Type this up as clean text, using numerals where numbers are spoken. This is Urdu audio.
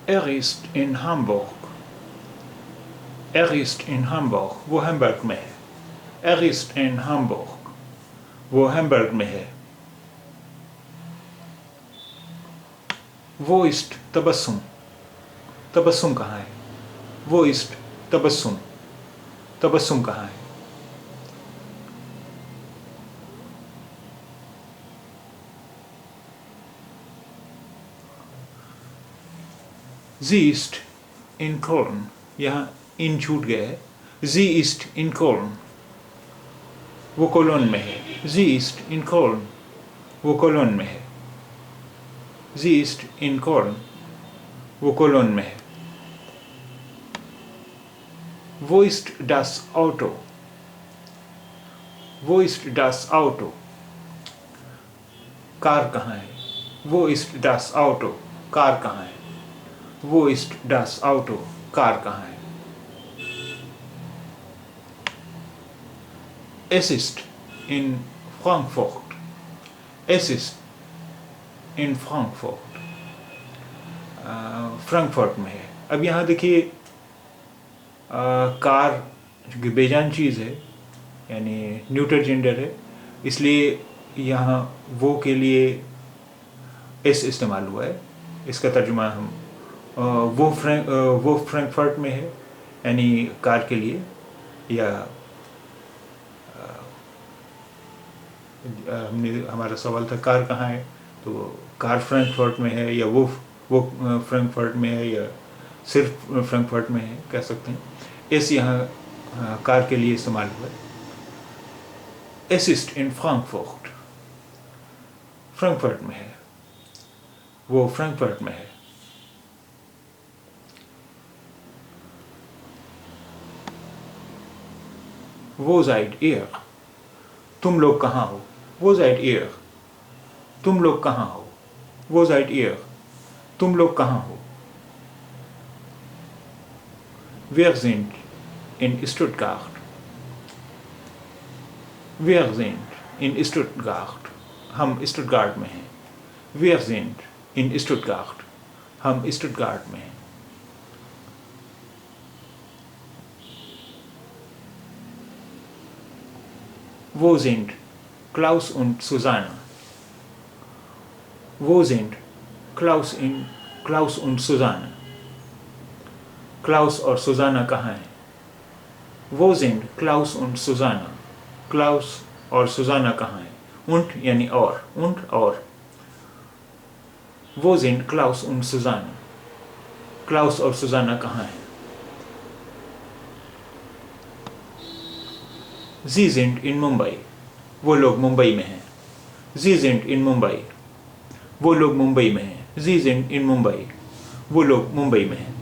Er ist in Hamburg. Er ist in Hamburg. وہ ہیمبرگ میں ہے. Er ist in Hamburg. وہ ہیمبرگ میں ہے. وہ ist تبسم. تبسم کہاں ہے؟ وہ ist تبسم. تبسم کہاں ہے؟ Sie ist in Köln. یہاں ان چھوٹ گیا ہے. Sie ist in Köln. وہ کولون میں ہے. Sie ist in Köln. وہ کولون میں ہے. Sie ist in Köln. وہ کولون میں ہے. Wo ist das Auto? Wo ist das Auto? کار کہاں ہے؟ Wo ist das Auto? کار کہاں ہے؟ Wo ist das Auto? کار کہاں ہے؟ Es ist in Frankfurt. Es ist in Frankfurt. فرانکفرٹ میں ہے. اب یہاں دیکھیے کار چونکہ بے جان چیز ہے یعنی نیوٹر جینڈر ہے اس لیے یہاں وہ کے لیے ایس استعمال ہوا ہے. اس کا ترجمہ ہم وہ فرینکفرٹ میں ہے یعنی کار کے لیے، یا ہمارا سوال تھا کار کہاں ہے تو کار فرینکفرٹ میں ہے یا وہ فرینکفرٹ میں ہے یا صرف فرینکفرٹ میں ہے کہہ سکتے ہیں. ایس یہاں کار کے لیے استعمال ہوا ہے. ایس اسٹ ان فرینکفرٹ. فرینکفرٹ میں ہے، وہ فرینکفرٹ میں ہے. وہ seid ihr. تم لوگ کہاں ہو؟ وہ seid ihr. تم لوگ کہاں ہو؟ وہ seid ihr. تم لوگ کہاں ہو؟ Wir sind in Stuttgart. Wir sind in Stuttgart. ہم اسٹٹگارٹ میں ہیں. Wir sind in Stuttgart. ہم اسٹٹگارٹ میں ہیں. Wo sind Klaus und Susanne? Wo sind Klaus und Susanne? Klaus اور سوزانا کہاں ہیں؟ Wo sind Klaus und Susanne? Klaus اور سوزانا کہاں ہیں؟ und یعنی اور. und اور. Wo sind Klaus und Susanne? Klaus اور سوزانا کہاں ہیں؟ Sie sind in Mumbai. وہ لوگ ممبئی میں ہیں. Sie sind in Mumbai. وہ لوگ ممبئی میں ہیں. Sie sind in Mumbai. وہ لوگ ممبئی میں ہیں.